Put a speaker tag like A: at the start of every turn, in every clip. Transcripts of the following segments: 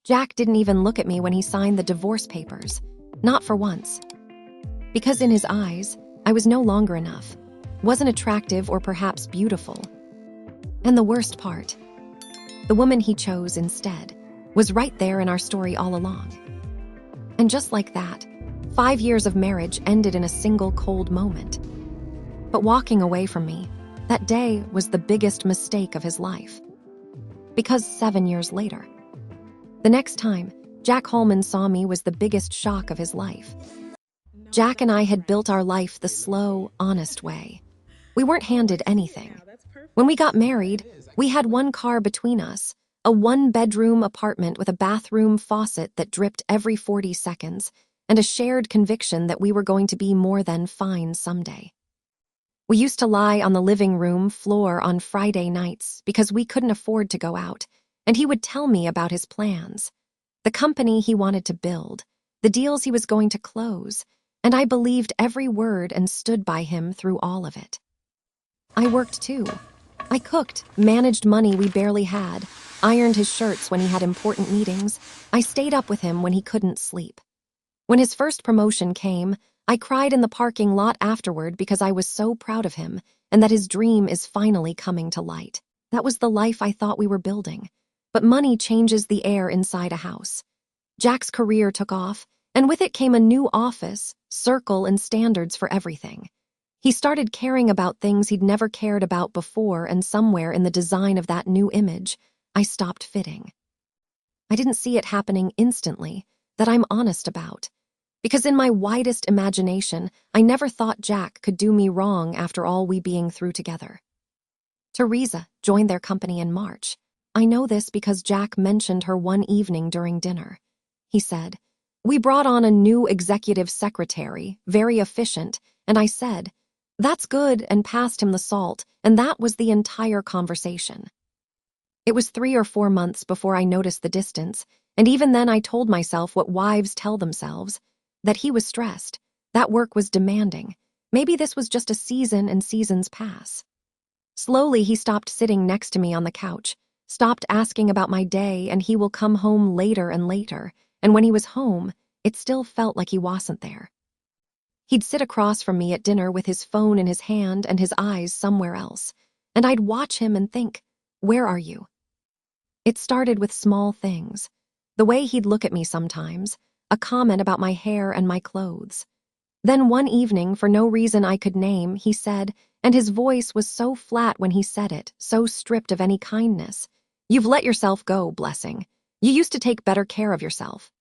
A: Jack didn't even look at me when he signed the divorce papers. Not for once. Because in his eyes, I was no longer enough. Wasn't attractive or perhaps beautiful. And the worst part, the woman he chose instead was right there in our story all along. And just like that, 5 years of marriage ended in a single cold moment. But walking away from me, that day was the biggest mistake of his life. Because 7 years later, the next time Jack Holman saw me was the biggest shock of his life. Jack and I had built our life the slow, honest way. We weren't handed anything. When we got married, we had one car between us, a one-bedroom apartment with a bathroom faucet that dripped every 40 seconds, and a shared conviction that we were going to be more than fine someday. We used to lie on the living room floor on Friday nights because we couldn't afford to go out, and he would tell me about his plans, the company he wanted to build, the deals he was going to close, and I believed every word and stood by him through all of it. I worked too. I cooked, managed money we barely had, ironed his shirts when he had important meetings. I stayed up with him when he couldn't sleep. When his first promotion came, I cried in the parking lot afterward because I was so proud of him and that his dream is finally coming to light. That was the life I thought we were building. But money changes the air inside a house. Jack's career took off, and with it came a new office, circle, and standards for everything. He started caring about things he'd never cared about before, and somewhere in the design of that new image, I stopped fitting. I didn't see it happening instantly, that I'm honest about. Because in my widest imagination, I never thought Jack could do me wrong after all we being through together. Teresa joined their company in March. I know this because Jack mentioned her one evening during dinner. He said, "We brought on a new executive secretary, very efficient," and I said, "That's good," and passed him the salt, and that was the entire conversation. It was 3 or 4 months before I noticed the distance, and even then I told myself what wives tell themselves, that he was stressed, that work was demanding. Maybe this was just a season and seasons pass. Slowly he stopped sitting next to me on the couch, stopped asking about my day, and he will come home later and later, and when he was home, it still felt like he wasn't there. He'd sit across from me at dinner with his phone in his hand and his eyes somewhere else, and I'd watch him and think, "Where are you?" It started with small things. The way he'd look at me sometimes, a comment about my hair and my clothes. Then one evening, for no reason I could name, he said, and his voice was so flat when he said it, so stripped of any kindness, "You've let yourself go, Blessing. You used to take better care of yourself."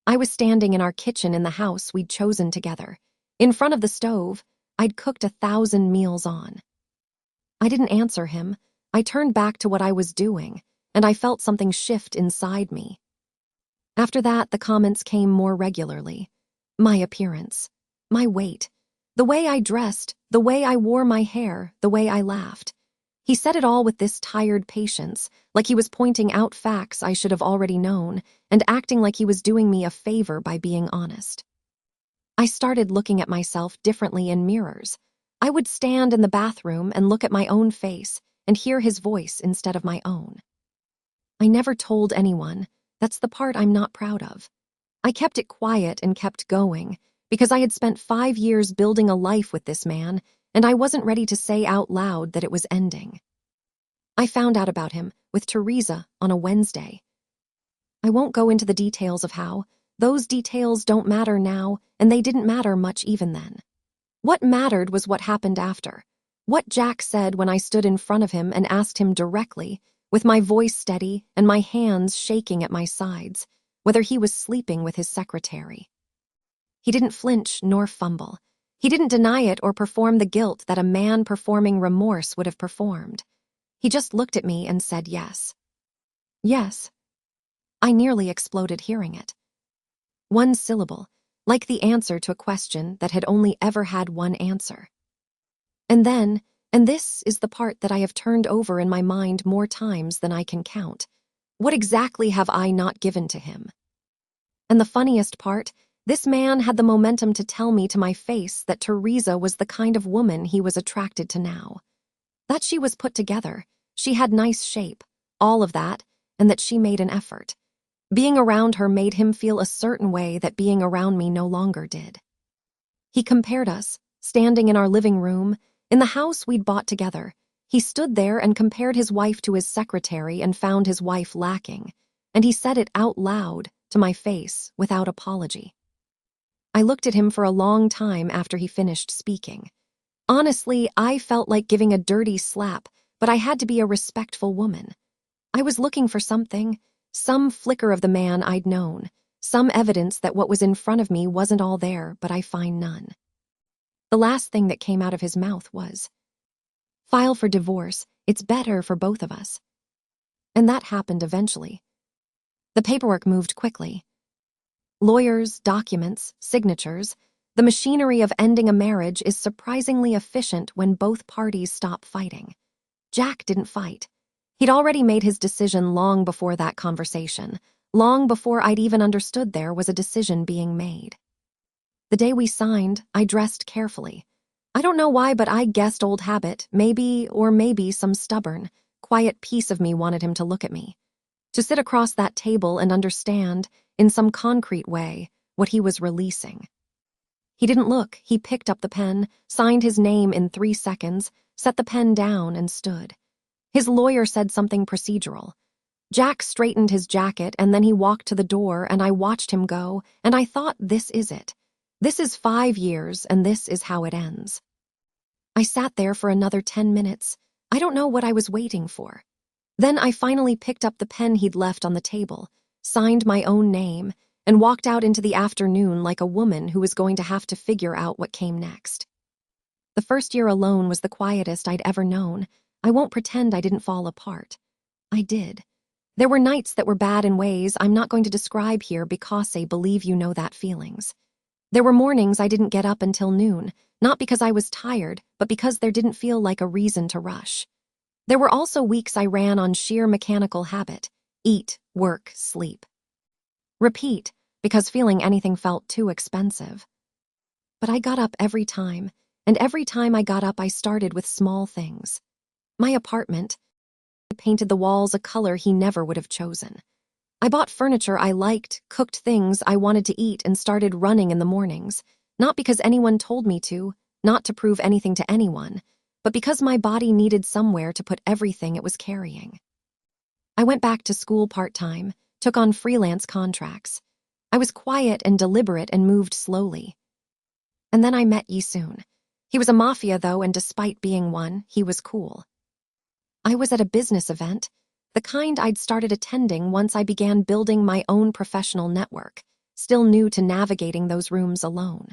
A: I was standing in our kitchen in the house we'd chosen together. In front of the stove, I'd cooked 1,000 meals on. I didn't answer him. I turned back to what I was doing, and I felt something shift inside me. After that, the comments came more regularly. My appearance, my weight, the way I dressed, the way I wore my hair, the way I laughed. He said it all with this tired patience, like he was pointing out facts I should have already known, and acting like he was doing me a favor by being honest. I started looking at myself differently in mirrors. I would stand in the bathroom and look at my own face and hear his voice instead of my own. I never told anyone. That's the part I'm not proud of. I kept it quiet and kept going, because I had spent 5 years building a life with this man, and I wasn't ready to say out loud that it was ending. I found out about him with Teresa on a Wednesday. I won't go into the details of how. Those details don't matter now, and they didn't matter much even then. What mattered was what happened after. What Jack said when I stood in front of him and asked him directly, with my voice steady and my hands shaking at my sides, whether he was sleeping with his secretary. He didn't flinch nor fumble. He didn't deny it or perform the guilt that a man performing remorse would have performed. He just looked at me and said yes. Yes. I nearly exploded hearing it. One syllable, like the answer to a question that had only ever had one answer. And then, and this is the part that I have turned over in my mind more times than I can count, what exactly have I not given to him? And the funniest part, this man had the momentum to tell me to my face that Teresa was the kind of woman he was attracted to now. That she was put together, she had nice shape, all of that, and that she made an effort. Being around her made him feel a certain way that being around me no longer did. He compared us, standing in our living room, in the house we'd bought together. He stood there and compared his wife to his secretary and found his wife lacking, and he said it out loud to my face without apology. I looked at him for a long time after he finished speaking. Honestly, I felt like giving a dirty slap, but I had to be a respectful woman. I was looking for something, some flicker of the man I'd known, some evidence that what was in front of me wasn't all there, but I find none. The last thing that came out of his mouth was, "File for divorce, it's better for both of us." And that happened eventually. The paperwork moved quickly. Lawyers, documents, signatures. The machinery of ending a marriage is surprisingly efficient when both parties stop fighting. Jack didn't fight. He'd already made his decision long before that conversation, long before I'd even understood there was a decision being made. The day we signed, I dressed carefully. I don't know why, but I guessed old habit, maybe some stubborn, quiet piece of me wanted him to look at me, to sit across that table and understand, in some concrete way, what he was releasing. He didn't look. He picked up the pen, signed his name in 3 seconds, set the pen down, and stood. His lawyer said something procedural. Jack straightened his jacket, and then he walked to the door, and I watched him go, and I thought, this is it. This is 5 years, and this is how it ends. I sat there for another 10 minutes. I don't know what I was waiting for. Then I finally picked up the pen he'd left on the table, signed my own name, and walked out into the afternoon like a woman who was going to have to figure out what came next. The first year alone was the quietest I'd ever known. I won't pretend I didn't fall apart. I did. There were nights that were bad in ways I'm not going to describe here because I believe you know that feelings. There were mornings I didn't get up until noon, not because I was tired, but because there didn't feel like a reason to rush. There were also weeks I ran on sheer mechanical habit: eat, work, sleep. Repeat, because feeling anything felt too expensive. But I got up every time, and every time I got up I started with small things. My apartment. I painted the walls a color he never would have chosen. I bought furniture I liked, cooked things I wanted to eat, and started running in the mornings, not because anyone told me to, not to prove anything to anyone, but because my body needed somewhere to put everything it was carrying. I went back to school part-time, took on freelance contracts. I was quiet and deliberate and moved slowly. And then I met Yisoon. He was a Mafia, though, and despite being one, he was cool. I was at a business event, the kind I'd started attending once I began building my own professional network, still new to navigating those rooms alone.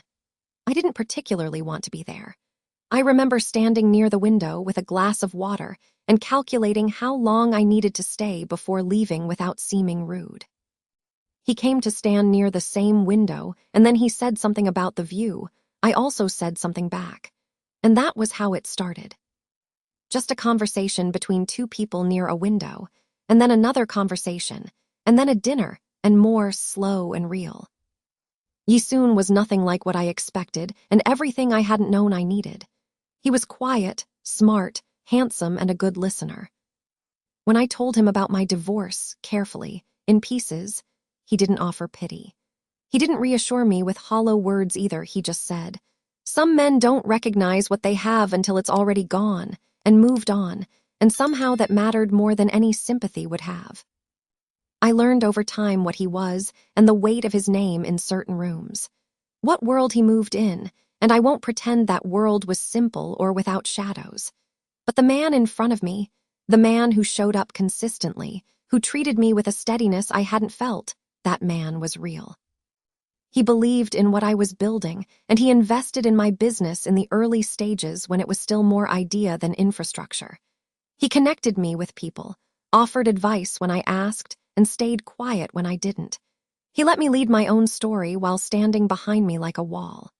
A: I didn't particularly want to be there. I remember standing near the window with a glass of water and calculating how long I needed to stay before leaving without seeming rude. He came to stand near the same window, and then he said something about the view. I also said something back. And that was how it started. Just a conversation between two people near a window, and then another conversation, and then a dinner, and more slow and real. Yisoon was nothing like what I expected, and everything I hadn't known I needed. He was quiet, smart, handsome, and a good listener. When I told him about my divorce, carefully, in pieces, he didn't offer pity. He didn't reassure me with hollow words either. He just said, "Some men don't recognize what they have until it's already gone," and moved on, and somehow that mattered more than any sympathy would have. I learned over time what he was and the weight of his name in certain rooms. What world he moved in, and I won't pretend that world was simple or without shadows. But the man in front of me, the man who showed up consistently, who treated me with a steadiness I hadn't felt, that man was real. He believed in what I was building, and he invested in my business in the early stages when it was still more idea than infrastructure. He connected me with people, offered advice when I asked, and stayed quiet when I didn't. He let me lead my own story while standing behind me like a wall.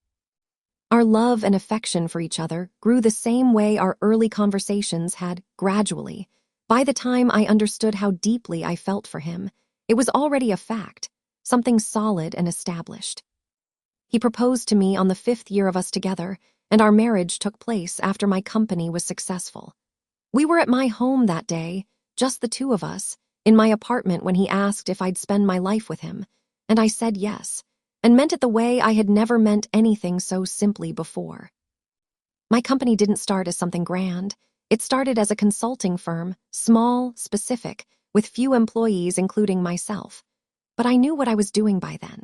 A: Our love and affection for each other grew the same way our early conversations had, gradually. By the time I understood how deeply I felt for him, it was already a fact, something solid and established. He proposed to me on the 5th year of us together, and our marriage took place after my company was successful. We were at my home that day, just the two of us, in my apartment when he asked if I'd spend my life with him, and I said yes, and meant it the way I had never meant anything so simply before. My company didn't start as something grand. It started as a consulting firm, small, specific, with few employees, including myself. But I knew what I was doing by then.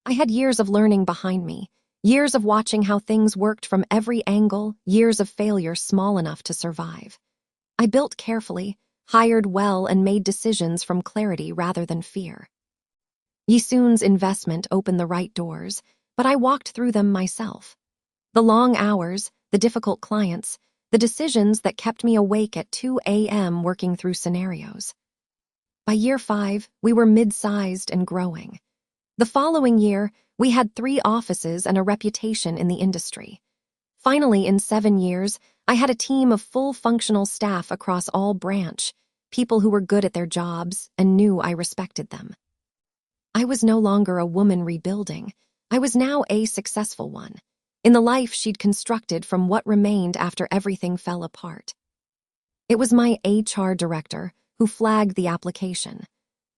A: I had years of learning behind me, years of watching how things worked from every angle, years of failure small enough to survive. I built carefully, hired well, and made decisions from clarity rather than fear. Yisoon's investment opened the right doors, but I walked through them myself. The long hours, the difficult clients, the decisions that kept me awake at 2 a.m. working through scenarios. By year 5, we were mid-sized and growing. The following year, we had 3 offices and a reputation in the industry. Finally, in 7 years, I had a team of full functional staff across all branch, people who were good at their jobs and knew I respected them. I was no longer a woman rebuilding. I was now a successful one, in the life she'd constructed from what remained after everything fell apart. It was my HR director who flagged the application.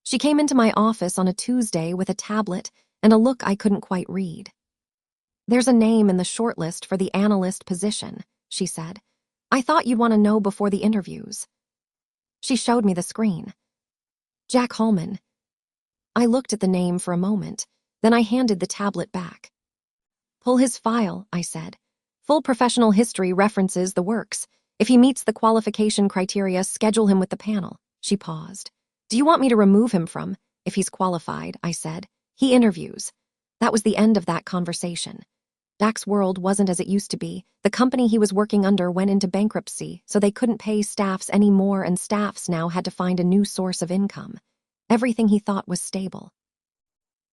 A: She came into my office on a Tuesday with a tablet and a look I couldn't quite read. "There's a name in the shortlist for the analyst position," she said. "I thought you'd want to know before the interviews." She showed me the screen. "Jack Holman." I looked at the name for a moment, then I handed the tablet back. "Pull his file," I said. "Full professional history, references, the works. If he meets the qualification criteria, schedule him with the panel." She paused. "Do you want me to remove him from?" "If he's qualified," I said. "He interviews." That was the end of that conversation. Jack's world wasn't as it used to be. The company he was working under went into bankruptcy, so they couldn't pay staffs anymore, and staffs now had to find a new source of income. Everything he thought was stable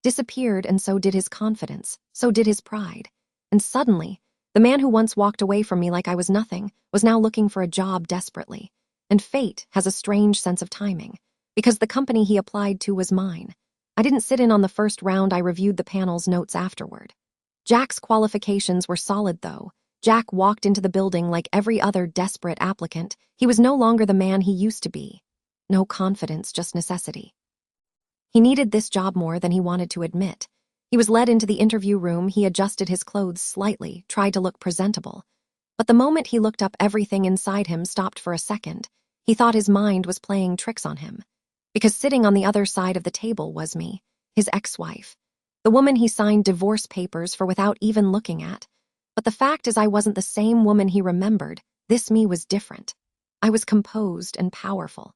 A: disappeared, and so did his confidence, so did his pride. And suddenly, the man who once walked away from me like I was nothing was now looking for a job desperately. And fate has a strange sense of timing, because the company he applied to was mine. I didn't sit in on the first round. I reviewed the panel's notes afterward. Jack's qualifications were solid, though. Jack walked into the building like every other desperate applicant. He was no longer the man he used to be. No confidence, just necessity. He needed this job more than he wanted to admit. He was led into the interview room. He adjusted his clothes slightly, tried to look presentable. But the moment he looked up, everything inside him stopped for a second. He thought his mind was playing tricks on him. Because sitting on the other side of the table was me, his ex-wife, the woman he signed divorce papers for without even looking at. But the fact is, I wasn't the same woman he remembered. This me was different. I was composed and powerful.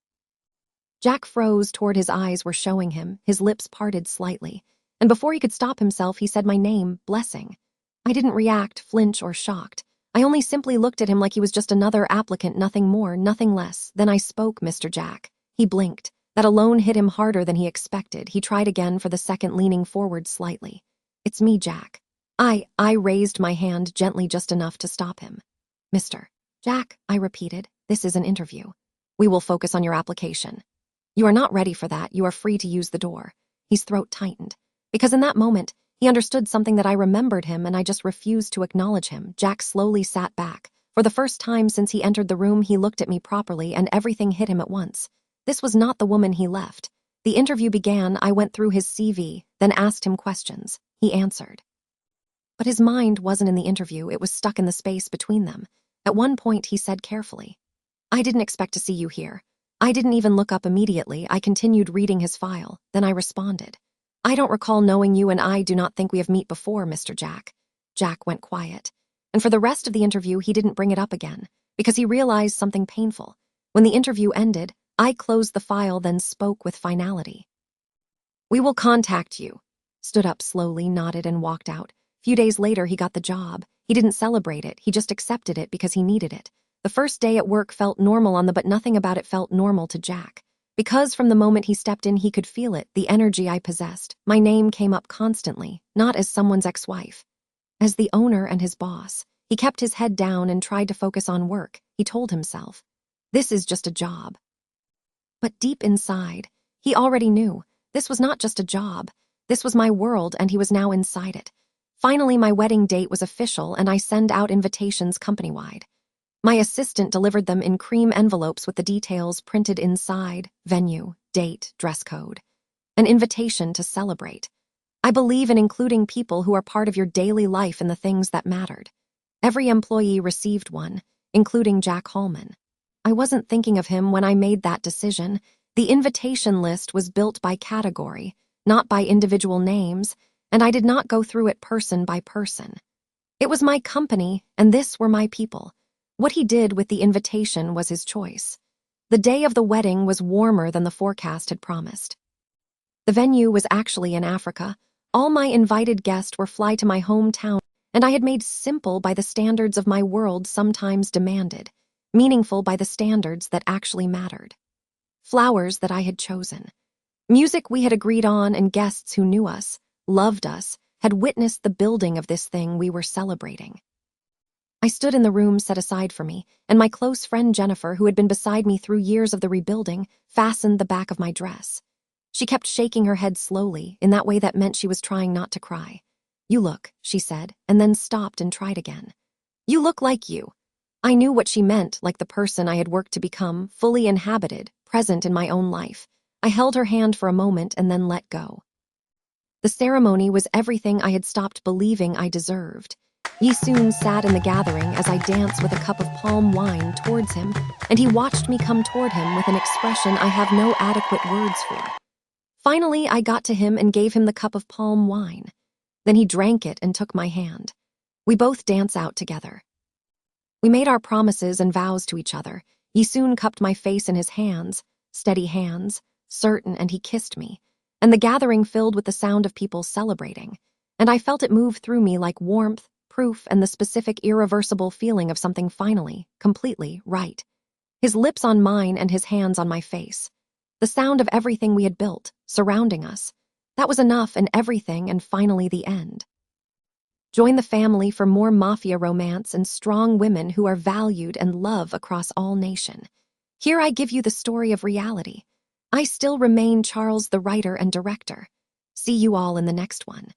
A: Jack froze toward his eyes were showing him, his lips parted slightly, and before he could stop himself, he said my name, Blessing. I didn't react, flinch, or shocked. I only simply looked at him like he was just another applicant, nothing more, nothing less. Then I spoke, "Mr. Jack." He blinked. That alone hit him harder than he expected. He tried again for the second, leaning forward slightly. "It's me, Jack." I raised my hand gently, just enough to stop him. "Mr. Jack," I repeated, "this is an interview. We will focus on your application. You are not ready for that. You are free to use the door." His throat tightened, because in that moment, he understood something that I remembered him, and I just refused to acknowledge him. Jack slowly sat back. For the first time since he entered the room, he looked at me properly, and everything hit him at once. This was not the woman he left. The interview began. I went through his CV, then asked him questions. He answered. But his mind wasn't in the interview. It was stuck in the space between them. At one point, he said carefully, "I didn't expect to see you here." I didn't even look up immediately. I continued reading his file. Then I responded, "I don't recall knowing you, and I do not think we have met before, Mr. Jack." Jack went quiet. And for the rest of the interview, he didn't bring it up again, because he realized something painful. When the interview ended, I closed the file, then spoke with finality. "We will contact you." Stood up slowly, nodded, and walked out. Few days later, he got the job. He didn't celebrate it. He just accepted it because he needed it. The first day at work felt normal but nothing about it felt normal to Jack. Because from the moment he stepped in, he could feel it, the energy I possessed. My name came up constantly, not as someone's ex-wife, as the owner and his boss. He kept his head down and tried to focus on work. He told himself, "This is just a job." But deep inside, he already knew. This was not just a job. This was my world, and he was now inside it. Finally, my wedding date was official, and I sent out invitations company-wide. My assistant delivered them in cream envelopes with the details printed inside: venue, date, dress code. An invitation to celebrate. I believe in including people who are part of your daily life in the things that mattered. Every employee received one, including Jack Hallman. I wasn't thinking of him when I made that decision. The invitation list was built by category, not by individual names, and I did not go through it person by person. It was my company, and this were my people. What he did with the invitation was his choice. The day of the wedding was warmer than the forecast had promised. The venue was actually in Africa. All my invited guests were fly to my hometown, and I had made simple by the standards of my world sometimes demanded, meaningful by the standards that actually mattered. Flowers that I had chosen. Music we had agreed on, and guests who knew us, loved us, had witnessed the building of this thing we were celebrating. I stood in the room set aside for me, and my close friend Jennifer, who had been beside me through years of the rebuilding, fastened the back of my dress. She kept shaking her head slowly, in that way that meant she was trying not to cry. "You look," she said, and then stopped and tried again. "You look like you." I knew what she meant, like the person I had worked to become, fully inhabited, present in my own life. I held her hand for a moment and then let go. The ceremony was everything I had stopped believing I deserved. Yi soon sat in the gathering as I danced with a cup of palm wine towards him, and he watched me come toward him with an expression I have no adequate words for. Finally, I got to him and gave him the cup of palm wine. Then he drank it and took my hand. We both danced out together. We made our promises and vows to each other. He soon cupped my face in his hands, steady hands, certain, and he kissed me. And the gathering filled with the sound of people celebrating. And I felt it move through me like warmth, proof, and the specific irreversible feeling of something finally, completely, right. His lips on mine and his hands on my face. The sound of everything we had built, surrounding us. That was enough, and everything, and finally the end. Join the family for more Mafia romance and strong women who are valued and love across all nation. Here I give you the story of reality. I still remain Charles the writer and director. See you all in the next one.